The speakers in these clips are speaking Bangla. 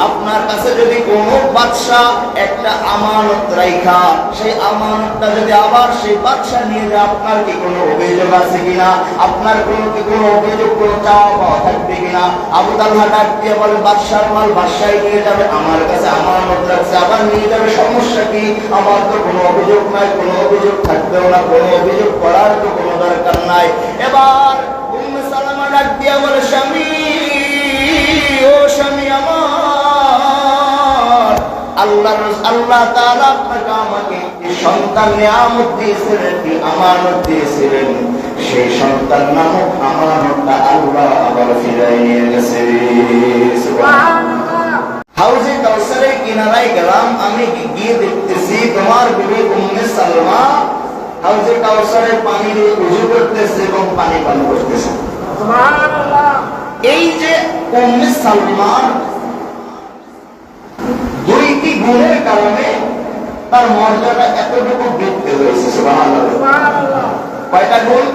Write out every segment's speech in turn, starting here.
আপনার কাছে যদি কোনো বাদশা একটা আমানত রাইখা সেই আমানতটা যদি আবার সেই বাদশা নিয়ে যায়, আপনার কি কোনো অভিযোগ আছে কিনা? আপনার কোনো অভিযোগ, কোনো চাওয়া পাওয়া থাকবে কিনা? আবু তালহা ডাক দিয়ে বলে, বাদশার মাল বাদশাই নিয়ে যাবে, আমার কাছে আমানত রাখছে, আবার নিয়ে যাবে, সমস্যা কি? আমার তো কোনো অভিযোগ নাই, কোনো অভিযোগ থাকবেও না, কোনো অভিযোগ করার তো কোনো দরকার নাই। এবার উম্মে সালামা ডাক দিয়ে বলে, স্বামী, ও স্বামী আমার, আল্লাহ তাআলা আপনাকে আমাকে সন্তান নিয়ামত দিয়েছিলেন, একটি আমানত দিয়েছিলেন, সেই সন্তান নামক আমানতটা আল্লাহ আবার ফিরাই নিয়ে গেছে। হাউজে কাউসারের কিনারায় গেলাম, আমি গিয়ে দেখতেছি তোমার বিবি উম্মে সালমা হাউজে কাউসারের পানি দিয়ে ওযু করতেছে এবং পানি পান করতেছে। সুবহানাল্লাহ। এই যে উম্মে সালমার দুইটি গুণের কারণে তার মর্যাদা এতটুকু বৃদ্ধি হয়েছে। সুবহানাল্লাহ। কয়টা গুণ?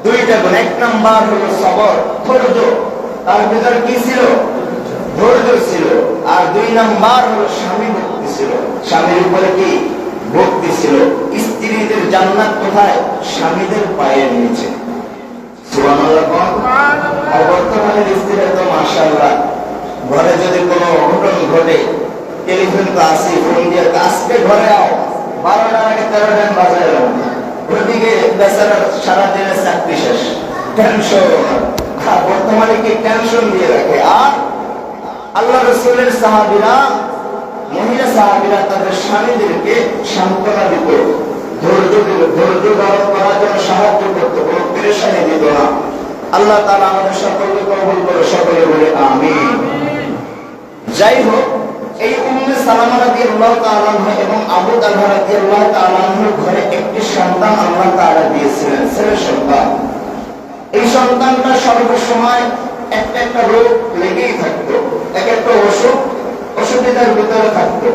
দুইটা গুণ। এক নাম্বার হলো সবর, ধৈর্য। তার ভিতরে কি ছিল? ধৈর্য ছিল। আর দুই নাম্বার হলো স্বামী ভক্তি ছিল। স্বামীর উপরে কি ভক্তি ছিল। স্ত্রীদের জান্নাত কোথায়? স্বামীদের পায়ের নিচে। সুবহানাল্লাহ। বর্তমানের স্ত্রীরা তো মাশাআল্লাহ, ঘরে যদি কোনো অঘটন ঘটে টেলিফোন তো আসি, ফোন দিয়ে আজকে ঘরে আও, 12টার আগে 13টা বাজায় এলাম, ওদিকে বেচারা সারাদিনের চাকরি শেষ, টেনশন। বর্তমানে কি টেনশন দিয়ে রাখে। আর আল্লাহ রাসূলের সাহাবীরা, মহিলা সাহাবীরা তাদের স্বামীদেরকে সান্ত্বনা দিত, ধৈর্য দিত, ধৈর্য ধারণ করার জন্য সাহায্য করতো, কোনো পেরেশানি দিত না। আল্লাহ তাআলা আমাদের সকলকে কবুল করে, সকলে বলে আমিন। যাই হোক, এই উম্মে সালামা রাদিয়াল্লাহু তাআলা এবং আবু তালহা রাদিয়াল্লাহু তাআলা ঘরে একটি সন্তান আল্লাহ তাআলা দিয়েছিলেন, ছেলে সন্তান। এই সন্তানটা সর্বসময় একটা একটা রোগ লেগেই থাকতো, এক একটা অসুবিধার ভিতরে থাকতো।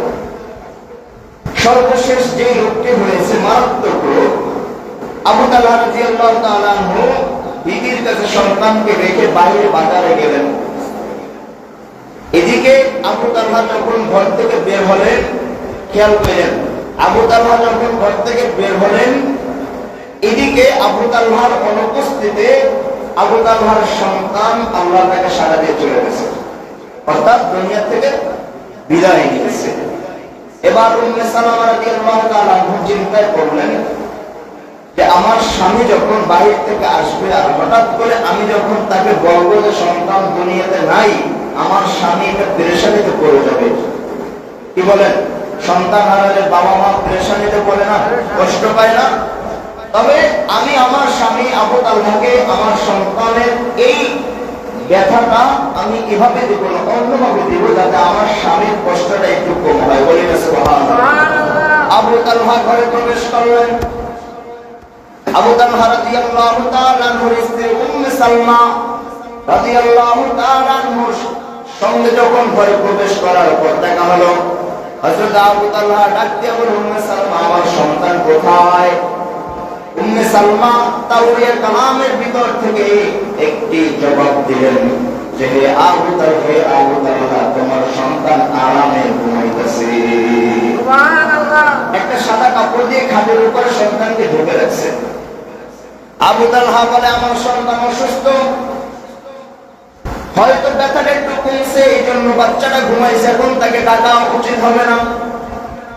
সর্বশেষ যে রোগটি হয়েছে মারাত্মক রোগ। আবু তালহা রাদিয়াল্লাহু তাআলা বিবির কাছে সন্তানকে রেখে বাইরে বাজারে গেলেন। এদিকে আবু তালহা যখন ঘর থেকে বের হলেন, খেয়াল করেন, আবু তালহা যখন ঘর থেকে বের হলেন, এদিকে আবু তালহার অনুপস্থিতিতে আবু তালহার সন্তান আল্লাহ তাকে সাড়া দিয়ে চলে গেছে, অর্থাৎ দুনিয়া থেকে বিদায় নিয়েছে। এবার উম্মে সালামা রাদিয়াল্লাহু তাআলা চিন্তায় পড়লেন যে আমার স্বামী যখন বাইরে থেকে আসবে আর হঠাৎ করে আমি যখন তাকে বলবো যে সন্তান দুনিয়াতে নাই, আমার স্বামী এটা পেরেশানিতে পড়ে যাবে। কি বলেন? সন্তান হারালে বাবা মা পেরেশানিতে পড়ে না, কষ্ট পায় না? তবে আমি আমার স্বামী আবু তালহাকে আমার সন্তানের এই ব্যথাটা আমি এভাবে দেব না, অন্যভাবে দেব, যাতে আমার স্বামীর কষ্টটা একটু কম হয়। বলি না সুবহানাল্লাহ। আবু তালহা ঘরে প্রবেশ করলেন। আবু তালহা রাদিয়াল্লাহু তাআলা আনহুর স্ত্রী উম্মে সালমা রাদিয়াল্লাহু তাআলা আনহুর সঙ্গে যখন ঘরে প্রবেশ করার পর দেখা হলো, হযরত আবু তালহা ডাক দিয়ে বললেন, উম্মে সালমা, আমার সন্তান কোথায়? উম্মে সালমা তাওরিয়া কালামের ভিতর থেকে একটি জবাব দিলেন যে, হে আবু তালহা, তোমার সন্তান আরামে ঘুমাইতেছে। সুবহানাল্লাহ। একটা সাদা কাপড় দিয়ে খাটের উপরে সন্তানকে ঢেকে রাখছে। আবু তালহা বলে, আমার সন্তান অসুস্থ, হয়তো ব্যথাটা একটু কমছে, এই জন্য বাচ্চাটা ঘুমাইছে, এখন তাকে ডাকা উচিত হবে না।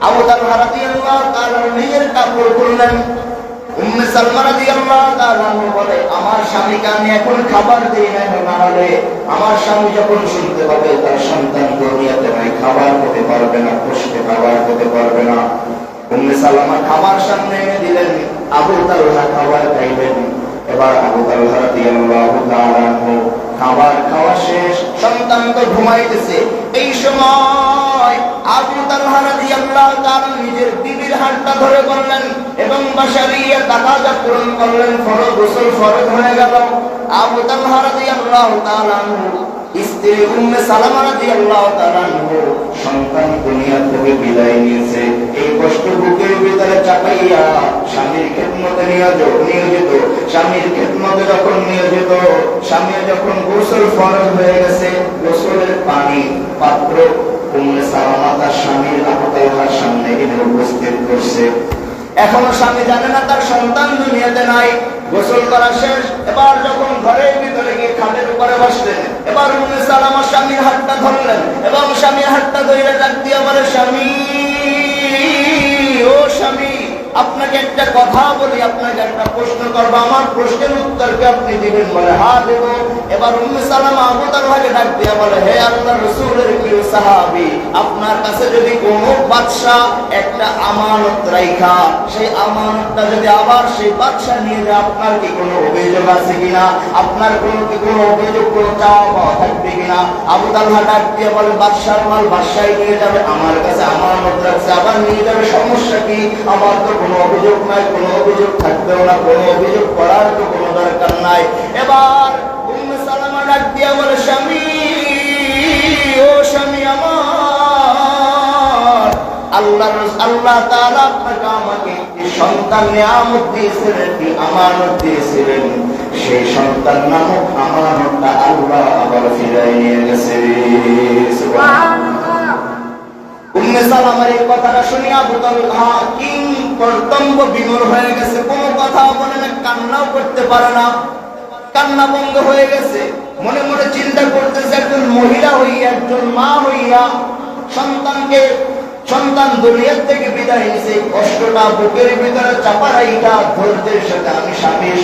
আবু তালহা রাদিয়াল্লাহু তাআলা নিজের কাপড় খুললেন। উম্মে সালমা রাদিয়াল্লাহু তাআলা বলে, আমার স্বামীকে আমি এখন খাবার দেই না, না হলে আমার স্বামী যখন শুনতে পাবে তার সন্তান দুনিয়াতে নাই, খাবার খেতে পারবে না, পুষ্টি খাবার খেতে পারবে না। উম্মে সালমা খাবার সামনে এনে দিলেন, আবু তালহা খাবার খাইলেন। এবার আবু তালহা রাদিয়াল্লাহু তাআলা খাবার খাওয়া শেষ, সন্তান তো ঘুমাইতেছে। এই সময় আবু তালহা রাদিয়াল্লাহু তাআলা নিজের বিবির হাতটা ধরে বললেন এবং বাশারিয়া তাকাজা পূরণ করলেন, ফরজ গোসল ফরজ হয়ে গেল। আবু তালহা রাদিয়াল্লাহু তাআলা স্ত্রী উম্মে সালামা রাদিয়াল্লাহু তাআলা সন্তান দুনিয়া থেকে বিদায় নিয়েছে। এই কষ্ট বুকের ভিতরে চাপাইয়া স্বামীর খেদমতে নিয়ে নিয়োজিত, স্বামীর খেদমতে যখন নিয়োজিত, স্বামী যখন গোসল ফরজ হয়ে গেছে, গোসলের পানি পাত্র উম্মে সালামা তার স্বামীর আবু তালহার সামনে এনে উপস্থিত করছে। এখনো স্বামী জানে না তার সন্তান দুনিয়াতে নাই। গোসল করা শেষ, এবার যখন ঘরের ভিতরে গিয়ে খাটের উপরে বসলেন, এবার উম্মে সালামা স্বামীর হাতটা ধরলেন এবং স্বামীর হাতটা ধরে ডাক দিয়ে বলে, স্বামী, ও স্বামী, আপনাকে একটা কথা বলি, আপনাকে একটা প্রশ্ন করবো, আমার প্রশ্নের উত্তরকে আপনি দিবেন? বলে, হ্যাঁ দেব। এবার উম্মে সালামা আবু তালহাকে ডাক দিয়ে বলে, হে আল্লাহর রাসূলের প্রিয় সাহাবী, আপনার কাছে যদি কোনো বাদশা একটা আমানত রাইখা সেই আমানতটা যদি আবার সেই বাদশা নিয়ে যায়, আপনার কি কোনো অভিযোগ আছে কিনা? আপনার কি কোনো অভিযোগ, কোনো চাওয়া পাওয়া থাকবে কিনা? আবু তালহা ডাক দিয়ে বলে, বাদশার মাল বাদশাই নিয়ে যাবে, আমার কাছে আমানত রাখছে, আবার নিয়ে যাবে, সমস্যা কি? আমার তো কোনো অভিযোগ নাই, কোনো অভিযোগ থাকবেও না, কোনো অভিযোগ করার তো কোনো দরকার নাই। এবার উম্মে সালামা ডাক দিয়া বলে, স্বামী, ও স্বামী আমার, আল্লাহ তাআলা আপনাকে আমাকে একটি সন্তান নিয়ামত দিয়েছিলেন, একটি আমানত দিয়েছিলেন, সেই সন্তান নামক আমানতটা আল্লাহ আবার ফিরাই নিয়ে গেছে। সুবহানাল্লাহ। উম্মে সালামার এই কথাটা শুনে আবু তালহা কিং কর্তব্য বিমূঢ় হয়ে গেছে, কোনো কথা বলে না, কান্নাও করতে পারে না, কান্না বন্ধ হয়ে গেছে। মনে মনে চিন্তা করতেছে, একজন মহিলা হইয়া, একজন মা হইয়া সন্তান দুনিয়ার থেকে বিদায় নিছে, কষ্টটা বুকের ভিতরে চাপা রাইখা ধৈর্যের সাথে আমি স্বামীর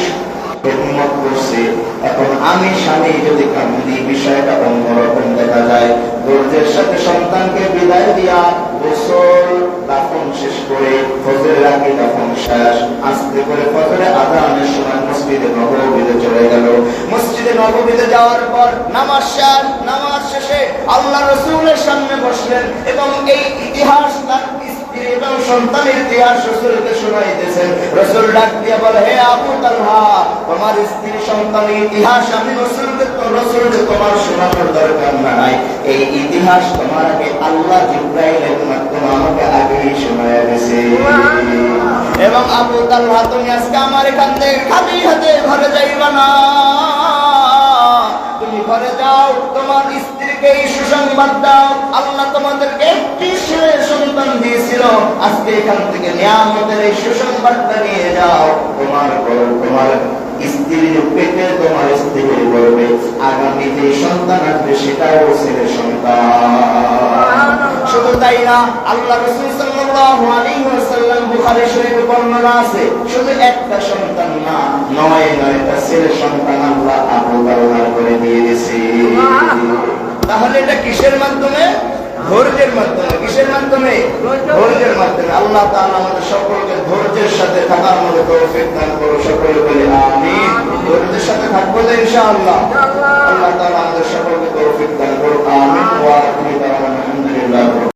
খেদমত করছি। এখন আমি স্বামী যদি কান্দি, বিষয়টা অন্যরকম দেখা যায়। ধৈর্যের সাথে সন্তানকে বিদায় দিয়া গোসল দাফন শেষ করে ফজরের আগে দাফন শেষ, আস্তে করে ফজরে আযানের সময় মসজিদে নববীতে চলে গেল। মসজিদে নববীতে যাওয়ার পর নামাজ শেষে আল্লাহ রাসূলের সামনে বসলেন এবং এই ইতিহাস তার স্ত্রী এবং সন্তানের ইতিহাস রাসূলকে শোনাইতেছেন। রাসূল ডাক দিয়ে বলে, হে আবু তালহা, তোমার স্ত্রী সন্তানের ইতিহাস আমি রাসূলকে তোমার শোনানোর দরকার নাই, এই ইতিহাস তোমার আগে আল্লাহ জিবরাইলের মাধ্যমে আমাকে আগেই শোনায়া দিয়েছে। এবং আবু তালহা, তুমি আজকে আমার এখান থেকে খালি হাতে ঘরে যাইবা না, তুমি ঘরে যাও, তোমার স্ত্রীকে এই সুসংবাদ দাও, আল্লাহ তোমাদেরকে একটি ছেলে সন্তান দিয়েছিল, আজকে এখান থেকে নিয়ামতের এই সুসংবাদটা নিয়ে যাও, তোমার স্ত্রীর পেটে তোমার স্ত্রী বলবে, আগামী যে সন্তান আসবে সেটাও ছেলে সন্তান। শুধু তাই না, আল্লাহ রাসূল সাল্লাল্লাহু আলাইহি ওয়াসাল্লাম বুখারী শরীফে বর্ণনা আছে, শুধু একটা সন্তান না, 9টা ছেলে সন্তান আল্লাহ আবু তালহার করে দিয়ে দিয়েছে। তাহলে এটা কিসের মাধ্যমে? ধৈর্যের মাধ্যমে। কিসের মাধ্যমে? ধৈর্যের মাধ্যমে। আল্লাহ তাআলা আমাদের সকলকে ধৈর্যের সাথে থাকার মতো তৌফিক দান করুন। সকলে বলি আমিন। ধৈর্যের সাথে থাকবো তো ইনশাআল্লাহ। আল্লাহ তাআলা